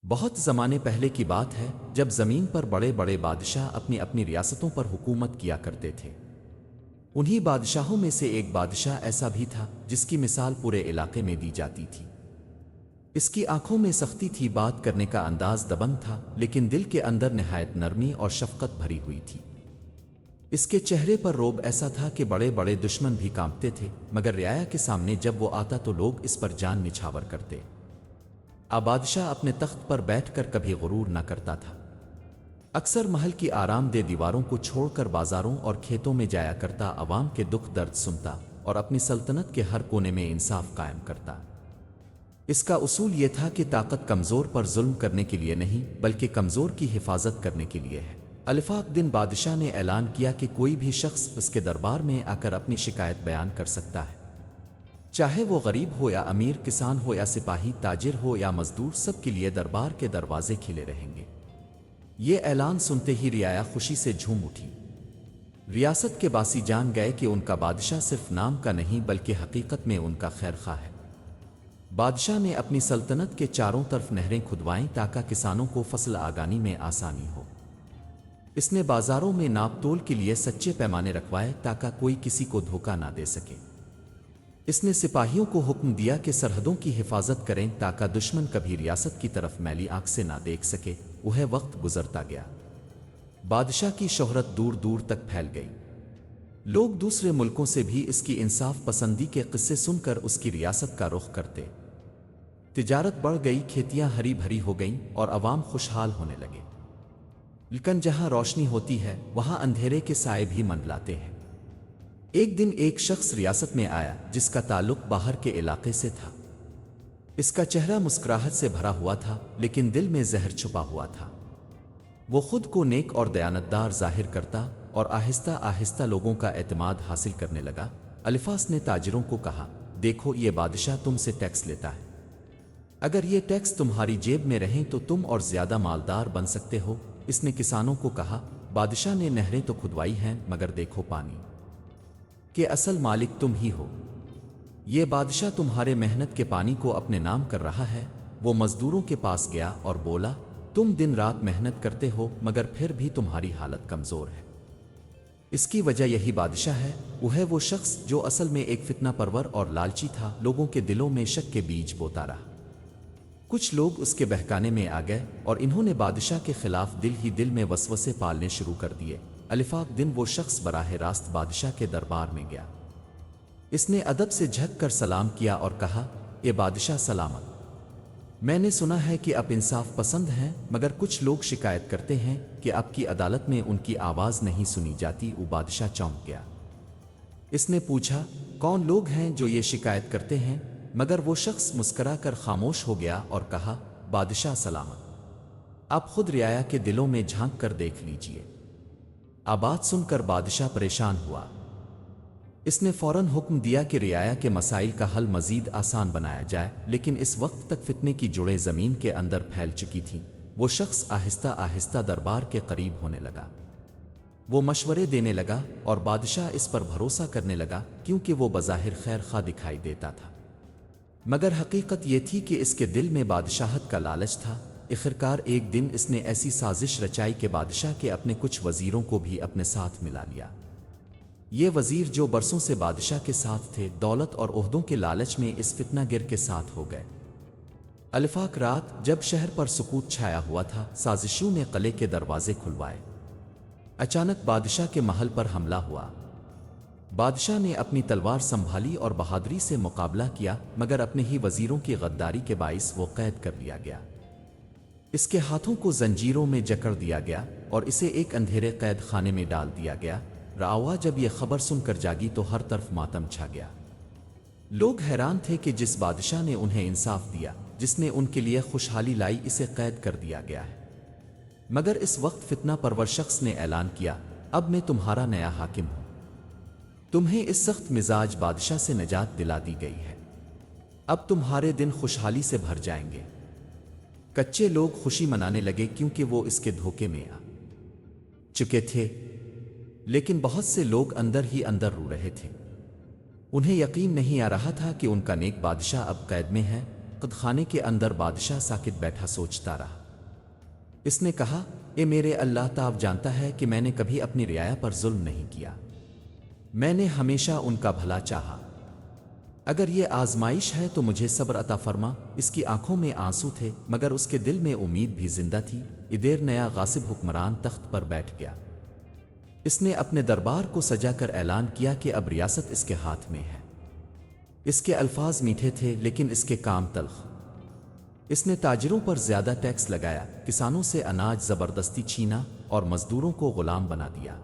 بہت زمانے پہلے کی بات ہے جب زمین پر بڑے بڑے بادشاہ اپنی اپنی ریاستوں پر حکومت کیا کرتے تھے۔ انہی بادشاہوں میں سے ایک بادشاہ ایسا بھی تھا جس کی مثال پورے علاقے میں دی جاتی تھی۔ اس کی آنکھوں میں سختی تھی، بات کرنے کا انداز دبنگ تھا، لیکن دل کے اندر نہایت نرمی اور شفقت بھری ہوئی تھی۔ اس کے چہرے پر روب ایسا تھا کہ بڑے بڑے دشمن بھی کانپتے تھے، مگر رعایا کے سامنے جب وہ آتا تو لوگ اس پر جان نچھاور کرتے۔ بادشاہ اپنے تخت پر بیٹھ کر کبھی غرور نہ کرتا تھا۔ اکثر محل کی آرام دہ دیواروں کو چھوڑ کر بازاروں اور کھیتوں میں جایا کرتا، عوام کے دکھ درد سنتا اور اپنی سلطنت کے ہر کونے میں انصاف قائم کرتا۔ اس کا اصول یہ تھا کہ طاقت کمزور پر ظلم کرنے کے لیے نہیں بلکہ کمزور کی حفاظت کرنے کے لیے ہے۔ الفاق دن بادشاہ نے اعلان کیا کہ کوئی بھی شخص اس کے دربار میں آ کر اپنی شکایت بیان کر سکتا ہے، چاہے وہ غریب ہو یا امیر، کسان ہو یا سپاہی، تاجر ہو یا مزدور، سب کے لیے دربار کے دروازے کھلے رہیں گے۔ یہ اعلان سنتے ہی رعایا خوشی سے جھوم اٹھی۔ ریاست کے باسی جان گئے کہ ان کا بادشاہ صرف نام کا نہیں بلکہ حقیقت میں ان کا خیر خواہ ہے۔ بادشاہ نے اپنی سلطنت کے چاروں طرف نہریں کھدوائیں تاکہ کسانوں کو فصل آگانی میں آسانی ہو۔ اس نے بازاروں میں ناپ تول کے لیے سچے پیمانے رکھوائے تاکہ کوئی کسی کو دھوکہ نہ دے سکے۔ اس نے سپاہیوں کو حکم دیا کہ سرحدوں کی حفاظت کریں تاکہ دشمن کبھی ریاست کی طرف میلی آنکھ سے نہ دیکھ سکے۔ وہ وقت گزرتا گیا، بادشاہ کی شہرت دور دور تک پھیل گئی۔ لوگ دوسرے ملکوں سے بھی اس کی انصاف پسندی کے قصے سن کر اس کی ریاست کا رخ کرتے۔ تجارت بڑھ گئی، کھیتیاں ہری بھری ہو گئیں اور عوام خوشحال ہونے لگے۔ لیکن جہاں روشنی ہوتی ہے وہاں اندھیرے کے سائے بھی منڈلاتے ہیں۔ ایک دن ایک شخص ریاست میں آیا جس کا تعلق باہر کے علاقے سے تھا۔ اس کا چہرہ مسکراہٹ سے بھرا ہوا تھا لیکن دل میں زہر چھپا ہوا تھا۔ وہ خود کو نیک اور دیانتدار ظاہر کرتا اور آہستہ آہستہ لوگوں کا اعتماد حاصل کرنے لگا۔ الفاس نے تاجروں کو کہا، دیکھو یہ بادشاہ تم سے ٹیکس لیتا ہے، اگر یہ ٹیکس تمہاری جیب میں رہیں تو تم اور زیادہ مالدار بن سکتے ہو۔ اس نے کسانوں کو کہا، بادشاہ نے نہریں تو کھدوائی ہیں مگر دیکھو پانی کہ اصل مالک تم ہی ہو۔ یہ بادشاہ تمہارے محنت کے پانی کو اپنے نام کر رہا ہے۔ وہ مزدوروں کے پاس گیا اور بولا، تم دن رات محنت کرتے ہو مگر پھر بھی تمہاری حالت کمزور ہے۔ اس کی وجہ یہی بادشاہ ہے۔ وہ شخص جو اصل میں ایک فتنہ پرور اور لالچی تھا، لوگوں کے دلوں میں شک کے بیج بوتا رہا۔ کچھ لوگ اس کے بہکانے میں آ گئے اور انہوں نے بادشاہ کے خلاف دل ہی دل میں وسوسے پالنے شروع کر دیے۔ الفاق دن وہ شخص براہ راست بادشاہ کے دربار میں گیا۔ اس نے ادب سے جھک کر سلام کیا اور کہا، اے بادشاہ سلامت، میں نے سنا ہے کہ آپ انصاف پسند ہیں مگر کچھ لوگ شکایت کرتے ہیں کہ آپ کی عدالت میں ان کی آواز نہیں سنی جاتی۔ وہ بادشاہ چونک گیا۔ اس نے پوچھا، کون لوگ ہیں جو یہ شکایت کرتے ہیں؟ مگر وہ شخص مسکرا کر خاموش ہو گیا اور کہا، بادشاہ سلامت، آپ خود رعایا کے دلوں میں جھانک کر دیکھ لیجئے۔ بات سن کر بادشاہ پریشان ہوا۔ اس نے فوراً حکم دیا کہ رعایا کے مسائل کا حل مزید آسان بنایا جائے، لیکن اس وقت تک فتنے کی جڑیں زمین کے اندر پھیل چکی تھیں۔ وہ شخص آہستہ آہستہ دربار کے قریب ہونے لگا۔ وہ مشورے دینے لگا اور بادشاہ اس پر بھروسہ کرنے لگا کیونکہ وہ بظاہر خیر خواہ دکھائی دیتا تھا، مگر حقیقت یہ تھی کہ اس کے دل میں بادشاہت کا لالچ تھا۔ آخرکار ایک دن اس نے ایسی سازش رچائی کہ بادشاہ کے اپنے کچھ وزیروں کو بھی اپنے ساتھ ملا لیا۔ یہ وزیر جو برسوں سے بادشاہ کے ساتھ تھے، دولت اور عہدوں کے لالچ میں اس فتنہ گر کے ساتھ ہو گئے۔ الفاق رات جب شہر پر سکوت چھایا ہوا تھا، سازشیوں نے قلعے کے دروازے کھلوائے۔ اچانک بادشاہ کے محل پر حملہ ہوا۔ بادشاہ نے اپنی تلوار سنبھالی اور بہادری سے مقابلہ کیا، مگر اپنے ہی وزیروں کی غداری کے باعث وہ قید کر لیا گیا۔ اس کے ہاتھوں کو زنجیروں میں جکڑ دیا گیا اور اسے ایک اندھیرے قید خانے میں ڈال دیا گیا۔ رعایا جب یہ خبر سن کر جاگی تو ہر طرف ماتم چھا گیا۔ لوگ حیران تھے کہ جس بادشاہ نے انہیں انصاف دیا، جس نے ان کے لیے خوشحالی لائی، اسے قید کر دیا گیا ہے۔ مگر اس وقت فتنہ پرور شخص نے اعلان کیا، اب میں تمہارا نیا حاکم ہوں۔ تمہیں اس سخت مزاج بادشاہ سے نجات دلا دی گئی ہے۔ اب تمہارے دن خوشحالی سے بھر جائیں گے۔ کچے لوگ خوشی منانے لگے کیونکہ وہ اس کے دھوکے میں آ چکے تھے، لیکن بہت سے لوگ اندر ہی اندر رو رہے تھے۔ انہیں یقین نہیں آ رہا تھا کہ ان کا نیک بادشاہ اب قید میں ہے۔ قد خانے کے اندر بادشاہ ساکت بیٹھا سوچتا رہا۔ اس نے کہا، اے میرے اللہ تعالی جانتا ہے کہ میں نے کبھی اپنی رعایا پر ظلم نہیں کیا، میں نے ہمیشہ ان کا بھلا چاہا۔ اگر یہ آزمائش ہے تو مجھے صبر عطا فرما۔ اس کی آنکھوں میں آنسو تھے مگر اس کے دل میں امید بھی زندہ تھی۔ ادھر نیا غاصب حکمران تخت پر بیٹھ گیا۔ اس نے اپنے دربار کو سجا کر اعلان کیا کہ اب ریاست اس کے ہاتھ میں ہے۔ اس کے الفاظ میٹھے تھے لیکن اس کے کام تلخ۔ اس نے تاجروں پر زیادہ ٹیکس لگایا، کسانوں سے اناج زبردستی چھینا اور مزدوروں کو غلام بنا دیا۔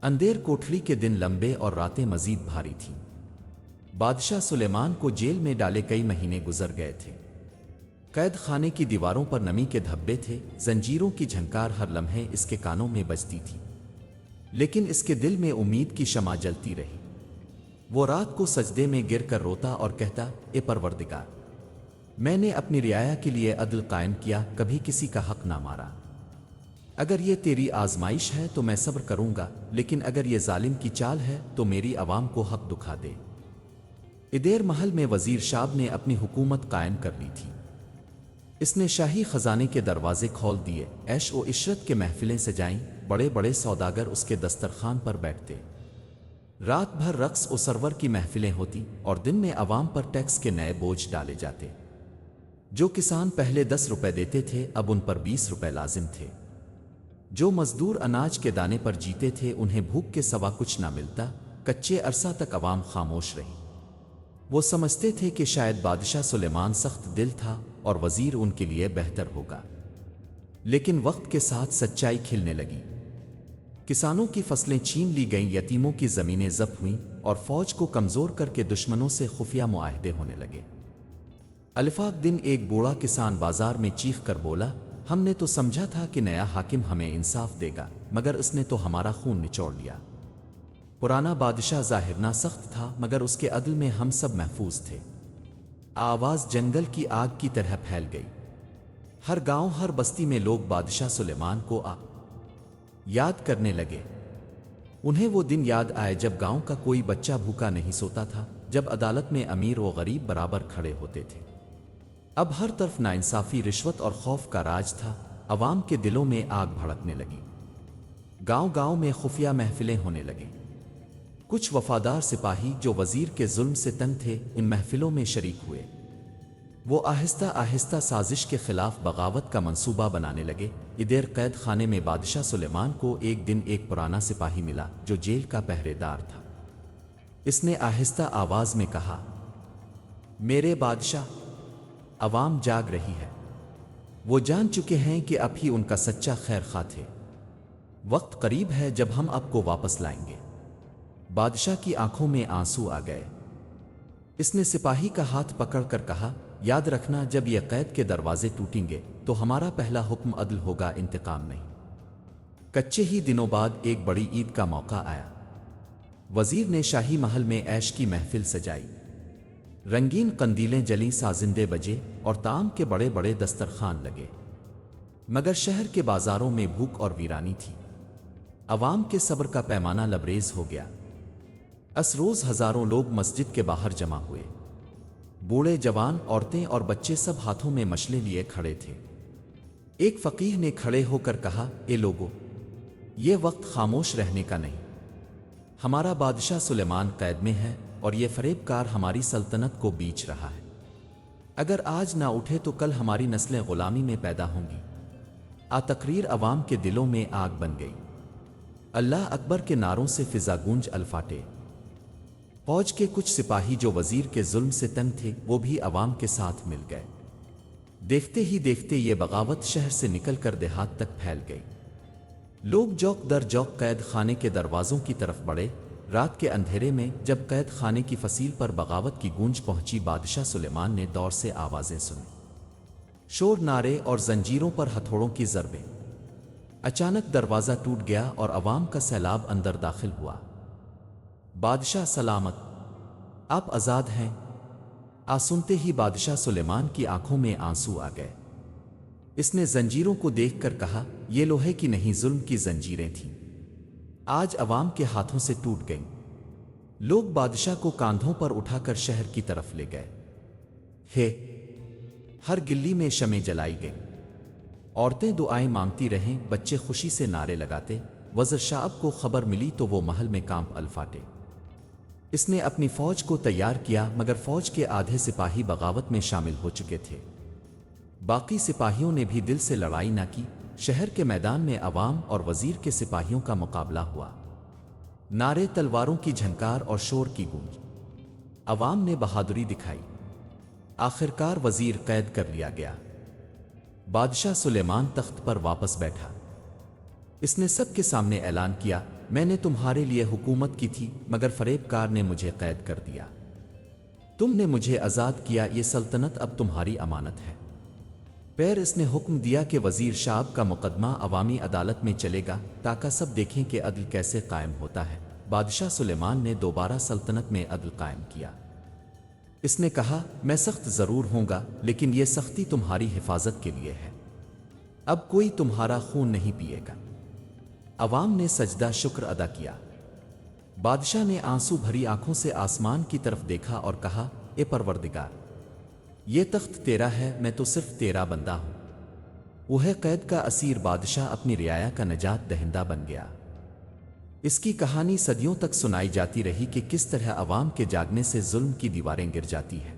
اندھیر کوٹھڑی کے دن لمبے اور راتیں مزید بھاری تھیں۔ بادشاہ سلیمان کو جیل میں ڈالے کئی مہینے گزر گئے تھے۔ قید خانے کی دیواروں پر نمی کے دھبے تھے، زنجیروں کی جھنکار ہر لمحے اس کے کانوں میں بجتی تھی، لیکن اس کے دل میں امید کی شمع جلتی رہی۔ وہ رات کو سجدے میں گر کر روتا اور کہتا، اے پروردگار، میں نے اپنی رعایا کے لیے عدل قائم کیا، کبھی کسی کا حق نہ مارا۔ اگر یہ تیری آزمائش ہے تو میں صبر کروں گا، لیکن اگر یہ ظالم کی چال ہے تو میری عوام کو حق دکھا دے۔ ادھر محل میں وزیر شاب نے اپنی حکومت قائم کر لی تھی۔ اس نے شاہی خزانے کے دروازے کھول دیے، عیش و عشرت کے محفلیں سجائیں، بڑے بڑے سوداگر اس کے دسترخوان پر بیٹھتے، رات بھر رقص و سرور کی محفلیں ہوتی اور دن میں عوام پر ٹیکس کے نئے بوجھ ڈالے جاتے۔ جو کسان پہلے 10 روپے دیتے تھے اب ان پر 20 روپے لازم تھے۔ جو مزدور اناج کے دانے پر جیتے تھے انہیں بھوک کے سوا کچھ نہ ملتا۔ کچے عرصہ تک عوام خاموش رہی۔ وہ سمجھتے تھے کہ شاید بادشاہ سلیمان سخت دل تھا اور وزیر ان کے لیے بہتر ہوگا، لیکن وقت کے ساتھ سچائی کھلنے لگی۔ کسانوں کی فصلیں چھین لی گئیں، یتیموں کی زمینیں ضبط ہوئیں اور فوج کو کمزور کر کے دشمنوں سے خفیہ معاہدے ہونے لگے۔ الفاق دن ایک بوڑھا کسان بازار میں چیخ کر بولا، ہم نے تو سمجھا تھا کہ نیا حاکم ہمیں انصاف دے گا، مگر اس نے تو ہمارا خون نچوڑ لیا۔ پرانا بادشاہ ظاہر نہ سخت تھا مگر اس کے عدل میں ہم سب محفوظ تھے۔ آواز جنگل کی آگ کی طرح پھیل گئی۔ ہر گاؤں ہر بستی میں لوگ بادشاہ سلیمان کو یاد کرنے لگے۔ انہیں وہ دن یاد آئے جب گاؤں کا کوئی بچہ بھوکا نہیں سوتا تھا، جب عدالت میں امیر و غریب برابر کھڑے ہوتے تھے۔ اب ہر طرف ناانصافی، رشوت اور خوف کا راج تھا۔ عوام کے دلوں میں آگ بھڑکنے لگی۔ گاؤں گاؤں میں خفیہ محفلیں ہونے لگیں۔ کچھ وفادار سپاہی جو وزیر کے ظلم سے تنگ تھے ان محفلوں میں شریک ہوئے۔ وہ آہستہ آہستہ سازش کے خلاف بغاوت کا منصوبہ بنانے لگے۔ ادھر قید خانے میں بادشاہ سلیمان کو ایک دن ایک پرانا سپاہی ملا جو جیل کا پہرے دار تھا۔ اس نے آہستہ آواز میں کہا، میرے بادشاہ، عوام جاگ رہی ہے۔ وہ جان چکے ہیں کہ اب ہی ان کا سچا خیر خواہ تھے۔ وقت قریب ہے جب ہم آپ کو واپس لائیں گے۔ بادشاہ کی آنکھوں میں آنسو آ گئے۔ اس نے سپاہی کا ہاتھ پکڑ کر کہا، یاد رکھنا جب یہ قید کے دروازے ٹوٹیں گے تو ہمارا پہلا حکم عدل ہوگا، انتقام نہیں۔ کچے ہی دنوں بعد ایک بڑی عید کا موقع آیا۔ وزیر نے شاہی محل میں عیش کی محفل سجائی۔ رنگین قندیلیں جلیں، سازندے بجے اور طعام کے بڑے بڑے دسترخوان لگے، مگر شہر کے بازاروں میں بھوک اور ویرانی تھی۔ عوام کے صبر کا پیمانہ لبریز ہو گیا۔ اس روز ہزاروں لوگ مسجد کے باہر جمع ہوئے۔ بوڑھے جوان، عورتیں اور بچے سب ہاتھوں میں مشلیں لیے کھڑے تھے۔ ایک فقیہ نے کھڑے ہو کر کہا، اے لوگو، یہ وقت خاموش رہنے کا نہیں۔ ہمارا بادشاہ سلیمان قید میں ہے اور یہ فریب کار ہماری سلطنت کو بیچ رہا ہے۔ اگر آج نہ اٹھے تو کل ہماری نسلیں غلامی میں پیدا ہوں گی۔ تقریر عوام کے دلوں میں آگ بن گئی۔ اللہ اکبر کے نعروں سے فضا گونج الفاٹے۔ فوج کے کچھ سپاہی جو وزیر کے ظلم سے تنگ تھے وہ بھی عوام کے ساتھ مل گئے۔ دیکھتے ہی دیکھتے یہ بغاوت شہر سے نکل کر دیہات تک پھیل گئی۔ لوگ جوک در جوک قید خانے کے دروازوں کی طرف بڑھے۔ رات کے اندھیرے میں جب قید خانے کی فصیل پر بغاوت کی گونج پہنچی، بادشاہ سلیمان نے دور سے آوازیں سنیں، شور، نعرے اور زنجیروں پر ہتھوڑوں کی ضربیں۔ اچانک دروازہ ٹوٹ گیا اور عوام کا سیلاب اندر داخل ہوا۔ بادشاہ سلامت، آپ آزاد ہیں۔ سنتے ہی بادشاہ سلیمان کی آنکھوں میں آنسو آ گئے۔ اس نے زنجیروں کو دیکھ کر کہا، یہ لوہے کی نہیں ظلم کی زنجیریں تھیں، آج عوام کے ہاتھوں سے ٹوٹ گئیں۔ لوگ بادشاہ کو کاندھوں پر اٹھا کر شہر کی طرف لے گئے۔ ہر گلی میں شمع جلائی گئی، عورتیں دعائیں مانگتی رہیں، بچے خوشی سے نعرے لگاتے۔ وزیر شعب کو خبر ملی تو وہ محل میں کانپ الفاٹے۔ اس نے اپنی فوج کو تیار کیا، مگر فوج کے آدھے سپاہی بغاوت میں شامل ہو چکے تھے۔ باقی سپاہیوں نے بھی دل سے لڑائی نہ کی۔ شہر کے میدان میں عوام اور وزیر کے سپاہیوں کا مقابلہ ہوا۔ نعرے، تلواروں کی جھنکار اور شور کی گونج۔ عوام نے بہادری دکھائی۔ آخرکار وزیر قید کر لیا گیا۔ بادشاہ سلیمان تخت پر واپس بیٹھا۔ اس نے سب کے سامنے اعلان کیا، میں نے تمہارے لیے حکومت کی تھی، مگر فریب کار نے مجھے قید کر دیا۔ تم نے مجھے آزاد کیا، یہ سلطنت اب تمہاری امانت ہے۔ پھر اس نے حکم دیا کہ وزیر شعب کا مقدمہ عوامی عدالت میں چلے گا، تاکہ سب دیکھیں کہ عدل کیسے قائم ہوتا ہے۔ بادشاہ سلیمان نے دوبارہ سلطنت میں عدل قائم کیا۔ اس نے کہا، میں سخت ضرور ہوں گا، لیکن یہ سختی تمہاری حفاظت کے لیے ہے۔ اب کوئی تمہارا خون نہیں پیے گا۔ عوام نے سجدہ شکر ادا کیا۔ بادشاہ نے آنسو بھری آنکھوں سے آسمان کی طرف دیکھا اور کہا، اے پروردگار، یہ تخت تیرا ہے، میں تو صرف تیرا بندہ ہوں۔ وہ قید کا اسیر بادشاہ اپنی رعایا کا نجات دہندہ بن گیا۔ اس کی کہانی صدیوں تک سنائی جاتی رہی کہ کس طرح عوام کے جاگنے سے ظلم کی دیواریں گر جاتی ہیں۔